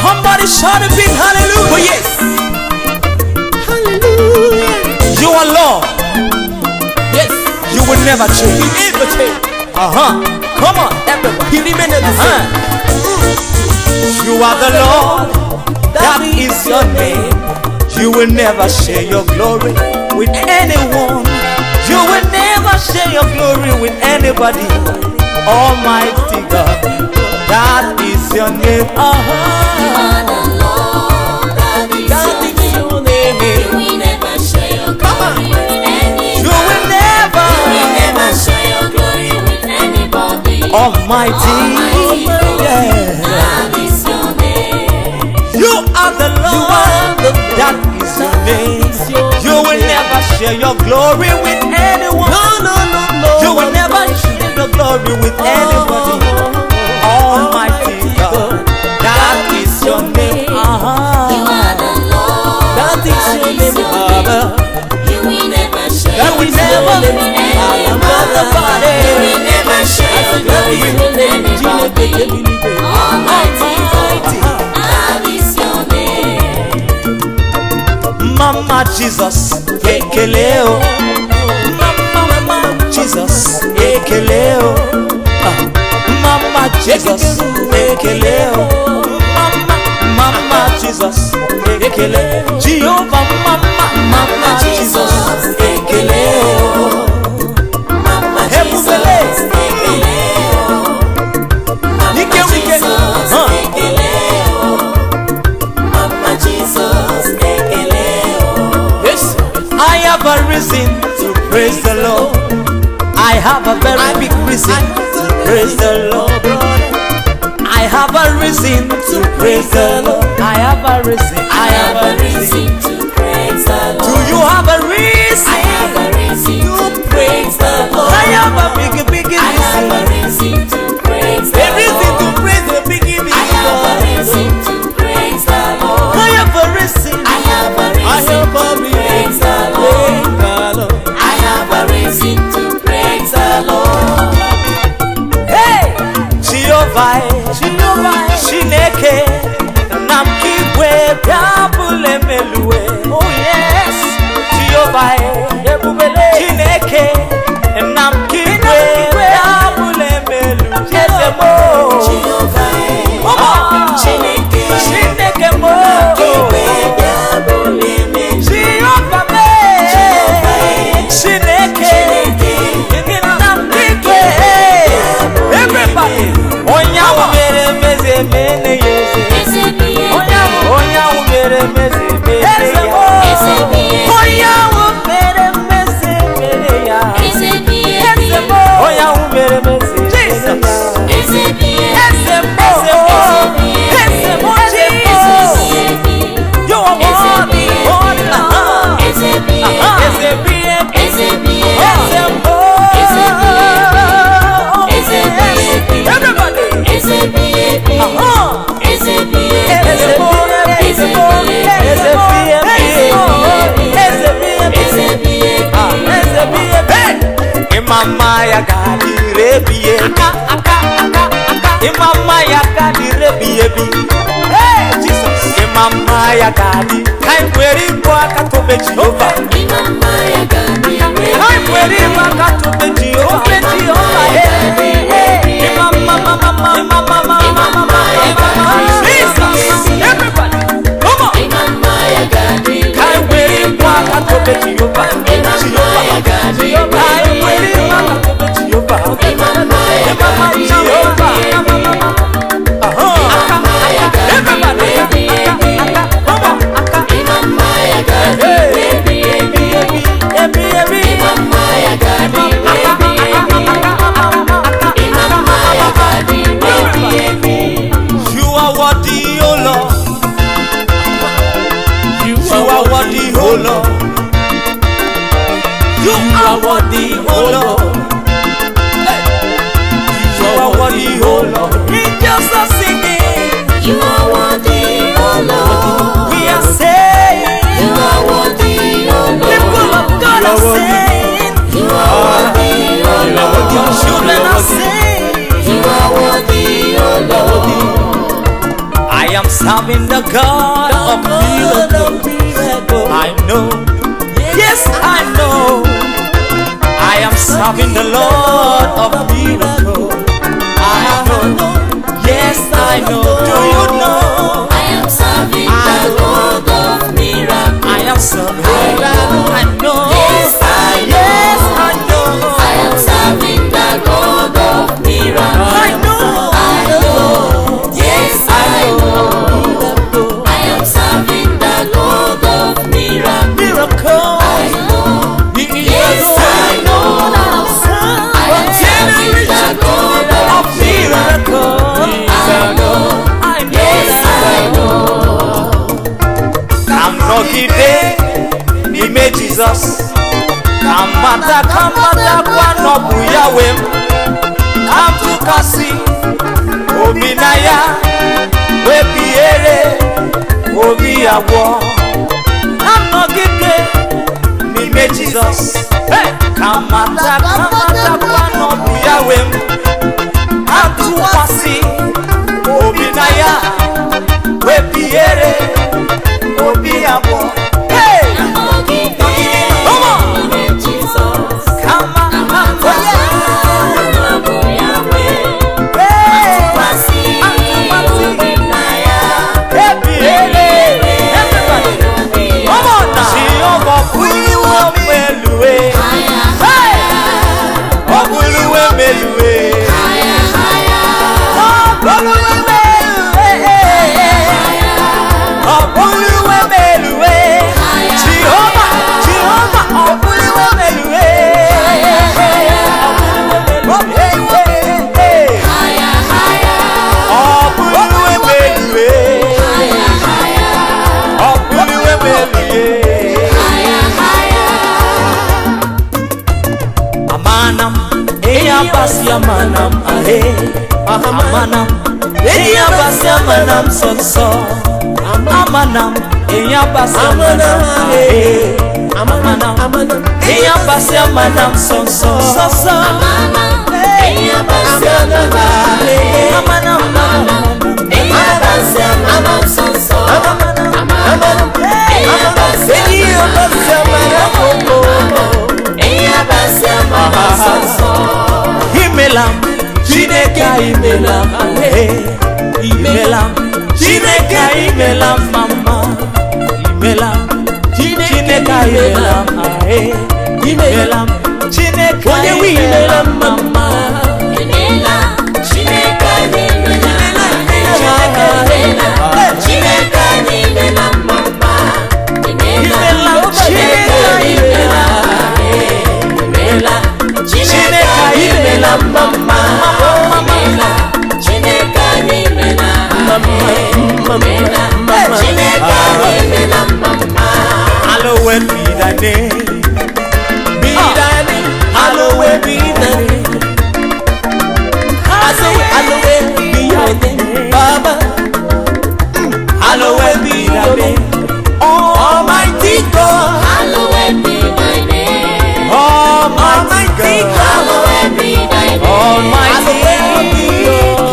Somebody shout a big hallelujah. Oh yes. Hallelujah. You are Lord. Yes. You will never change. He never change. Come on, everybody. He remains the same. You are the Lord. That is your name. You will never share your glory with anyone. You will never share your glory with anybody. Almighty God, that is your name. You are the Lord, that is your name. You will never share your glory with anybody. You will never share your glory with anybody. Almighty God, that is your name. You are the Lord, that is your name. You will never share your glory with anyone. No. You will never share your glory with anybody. Almighty God, that is your name. You are the Lord, that is your name, Father. You will never share That will never with anybody. You will never share your glory with anybody. Almighty God, that is your name. Mama Jesus, ekeleo. Mama Jesus, ekeleo. Mama Jesus, ekeleo. Mama Jesus, ekeleo. Jehovah, Mama Jesus, ekeleo. Mama Jesus, ekeleo. Mama Jesus, ekeleo. Mama Jesus, ekeleo. Yes, I have a reason to praise the Lord. I have a very big reason to praise the Lord. I have a reason to praise the Lord. I have a reason. I have a reason to praise the Lord. Do you have a reason? I have a reason to praise the Lord. I have a big reason. I have a reason to praise the A reason to Lord. praise the big reason. I have a reason to praise the Lord. I have a reason. I have a reason to praise the Lord. I have a reason to praise the Lord. Hey, Jehovah, Chineke, Namkigwe, Biabule Melue. Oh yes, Jehovah, Chineke, Namkigwe, Biabule Melue. Jehovah, Chineke mo, Chineke, Namkigwe. Everybody, Onyawu mere meze mene yeze. Onyawu mere meze mene ya. Onyawu mere meze mene ya. Onyawu mere meze mene ya. You are worthy, Mama ya gadi rebiye, Mama ya gadi rebiye bi. Hey Jesus, Mama ya gadi. Kai kweri kwa katobe Jehovah. Mama ya gadi rebiye. Kai kweri kwa katobe Jehovah. Hey, Mama. Jesus, everybody, come on. Mama ya gadi rebiye. Kai kweri kwa katobe Jehovah. Mama ya gadi rebiye. Kai kweri kwa katobe Jehovah. Mama ya gadi rebiye. serving the God of miracles. I know, yes I know, I am serving the Lord of miracles. I know, yes I know, do you know? I am serving the Lord of miracles. I am serving, I know, Yes, I know. yes I know, I am serving the Lord of miracles. I know, I know. Yes, I know. I am serving the Lord of miracles. miracles. I know. He is Yes, the I know. I am serving the Lord of miracles. I know. I know, Yes, I know. I'm lucky day, me me Jesus. Kamata kwa nobu Yahweh. Come to kasi, obinaya, webiere, obiawo. I'm lucky day, me me Jesus. Hey, kamata kwa nobu Yahweh. Come to kasi, obinaya, webiere, obiawo. Hey, come on. Come on, oh yeah. Hey, everybody, come on now. See over Buluwe Meluwe. Hey, oh Buluwe Meluwe. Oh Buluwe Meluwe. Oh Buluwe Meluwe. Jehovah, Jehovah, oh Buluwe Meluwe. Oh hey hey hey. Oh Buluwe Meluwe. Oh Buluwe Meluwe. Amanam, eya basi amanam, ahe. Amanam, eya basi amanam sonso. Amanam, eya basi amanam, ahe. Amanam, eya basi amanam sonso. Sonso. Eya basi amanam, ahe. Amanam, eya basi amanam sonso. Amanam, eya basi amanam, Imelam, Chineke imelam, imelam, Chineke imelam, mama, imelam, Chineke imelam, imelam, Chineke imelam, mama, Hallowed be thy name, be thy name, hallowed be thy name. I say, hallowed be thy name, Baba. Hallowed be thy name, Almighty God. Hallowed be thy name. Almighty God. Hallowed be thy name. Almighty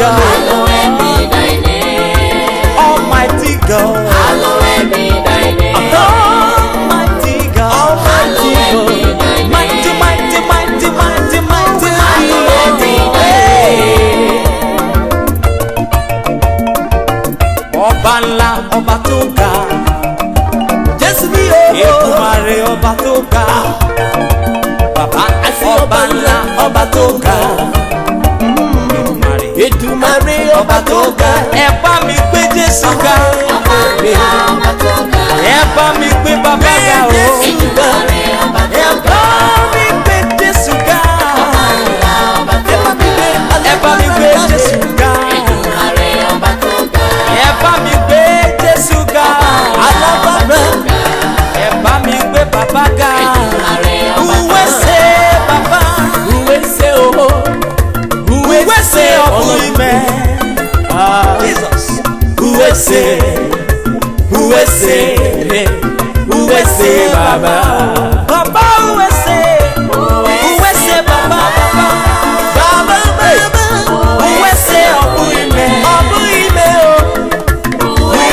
God. Hallowed be thy name. Almighty God. Hallowed be thy name. Almighty God. Almighty God. Mighty, mighty, mighty, mighty, mighty. Hallowed be thy name. Ọba ńlá, ọba tó ga. Jésù ni o. Èdùmàrè ọba tó ga. Bàbá ọba ńlá, ọba tó ga. Èdùmàrè ọba tó ga. Ẹ bá mi gbé Jésù ga. Ẹ bá mi gbé bàbá ga o. Ẹ bá mi gbé Jésù ga. Ẹ bá mi gbé Jésù ga. Ẹ bá mi gbé Jésù ga. Alábàárà. Ẹ bá mi gbé bàbá ga. Uwe se bàbá. Uwe se o. Uwe se ọkùnrin mẹ́. Jesus. Uwe se. Uwe se. Uwe se bàbá. Bàbá uwe se. Uwe se bàbá bàbá. Bàbá bàbá. Uwe se ọkùnrin mẹ́. Ọkùnrin mẹ́ o. Uwe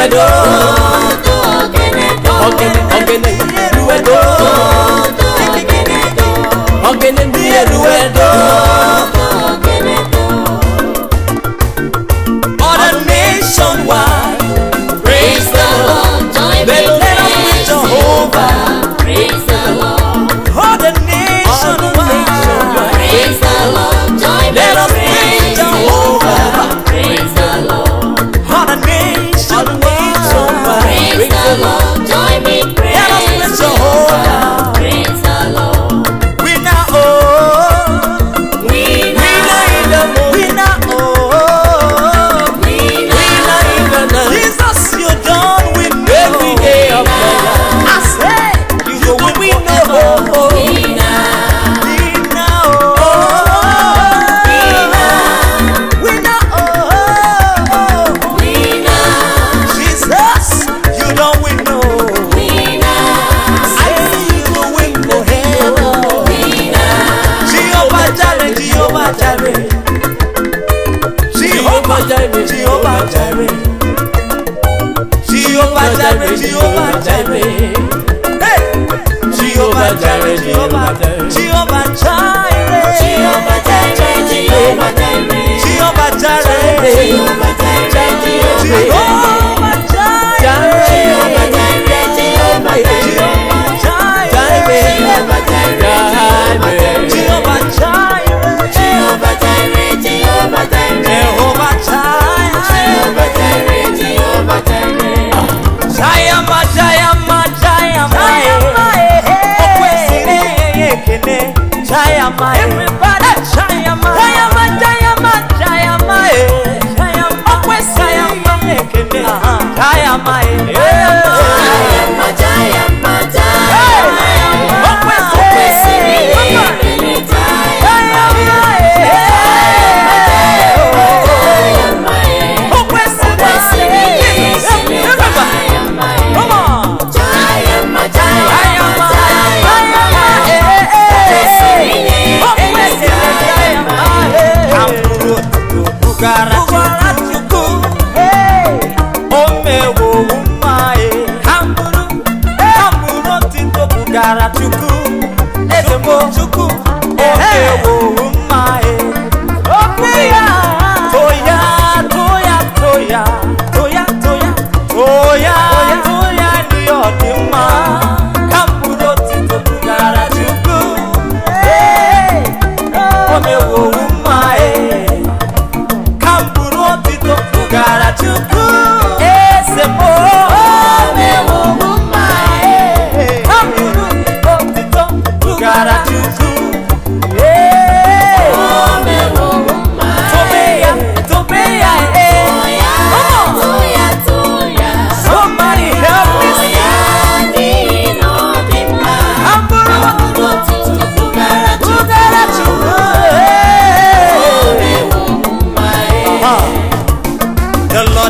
eruedo. Ogene eruedo. Ogene mi eruedo. All the nationwide, praise the Lord. Let us praise Jehovah. Praise the Lord. All the nationwide, Praise the Lord. Join me. let us praise Jehovah. Praise the Lord. All the nationwide, Praise the Lord. Join me. let us praise Jehovah. Praise the Lord. We now oh, We we now oh, Jesus, you done with me every day of my life. I say, you go with me now. We now oh, we now oh, Jesus, you done with no. I say you go with no hell. Jehovah Jireh, Jehovah Jireh, Jehovah Jireh, Jehovah Jireh, Jehovah Jireh, Jehovah Jireh, hey, Jehovah Jireh, Jehovah Jireh, Jehovah Jireh, Jehovah Jireh, Jehovah Jireh, Jehovah Jireh, everybody, Chayama,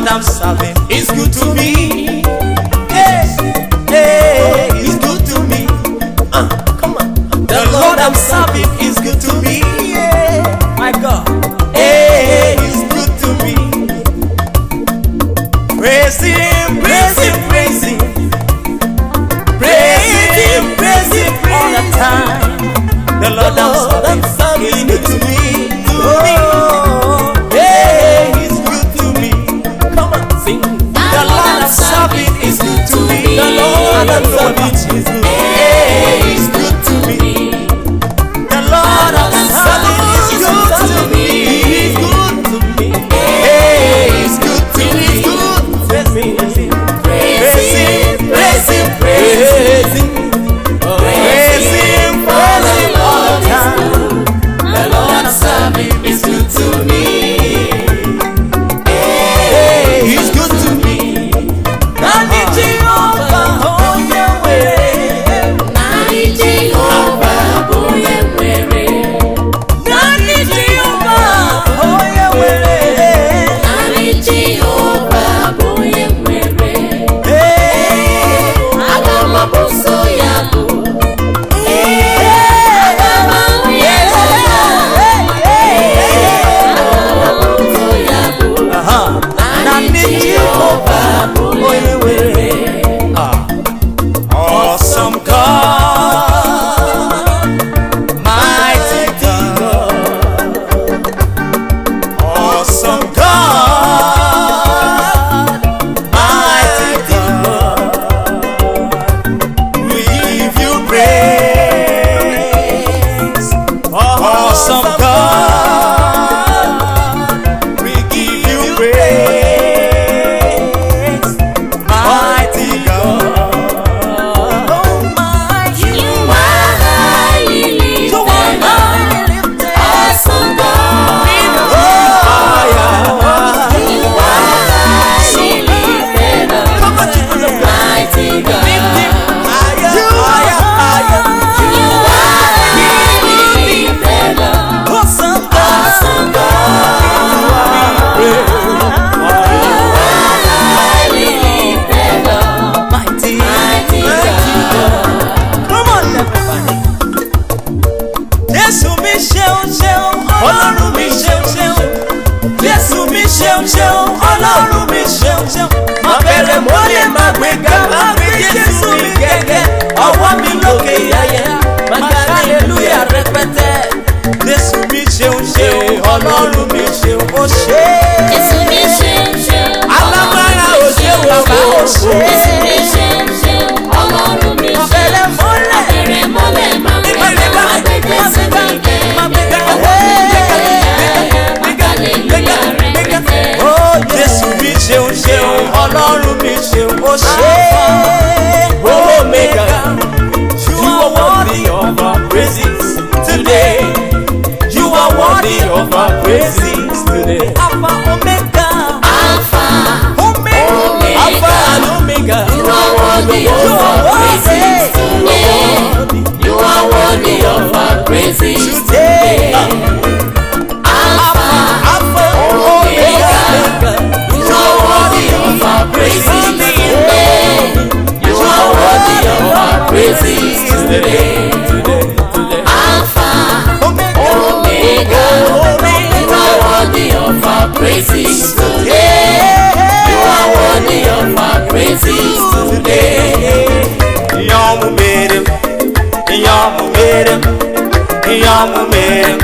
I'm serving is good to me. Yes, hey, he's good to me. Come on. The Lord I'm serving is good to me. Yeah, my God. Hey, he's good to me. Praise him, praise him, praise him. Praise him, praise him, all the time. The Lord I'm serving is good to me. To me. Hey, he's good to me. Come on, sing. The Lord I'm serving is good to me. The Lord I'm serving is good. Hey, he's good to me. The Lord I'm serving is good to me. He's good to me. Hey, he's good to me. Praise him, praise him, praise him, praise him, praise him for the long time. The Lord I'm serving is good to me. Hey, he's good to me. And the Jehovah on your way. máa gbé Jésù mi gẹ́gẹ́, ọwọ́ mi lókè yáyá, máa gbé hallelujah rẹpẹtẹ. Jésù mi ṣeun ṣeun, Ọlọ́run mi ṣeun ó ṣe. Jésù mi ṣeun ṣeun, alágbára ò ṣe bàbá ò ṣe. Jésù mi ṣeun ṣeun, Ọlọ́run mi ṣeun. Abẹ́rẹ́ mọ́lẹ̀, Abẹ́rẹ́ mọ́lẹ̀ máa gbé Jésù mi gẹ́gẹ́, ọwọ́ mi lókè yáyá, máa gbé hallelujah rẹpẹtẹ. Jésù mi ṣeun ṣeun, Ọlọ́run mi ṣeun ó ṣe. Omega, you are worthy of our praises today. You are worthy of our praises today. Alpha, Omega, Alpha, Omega, Alpha and Omega. you are worthy of our praises today. You are worthy of our praises today. Alpha, Alpha, Omega, Omega. you are worthy of our praises today. You are worthy of our praises today. Alpha, Omega, you are worthy of our praises today. You are worthy of our praises today. Yamu merim,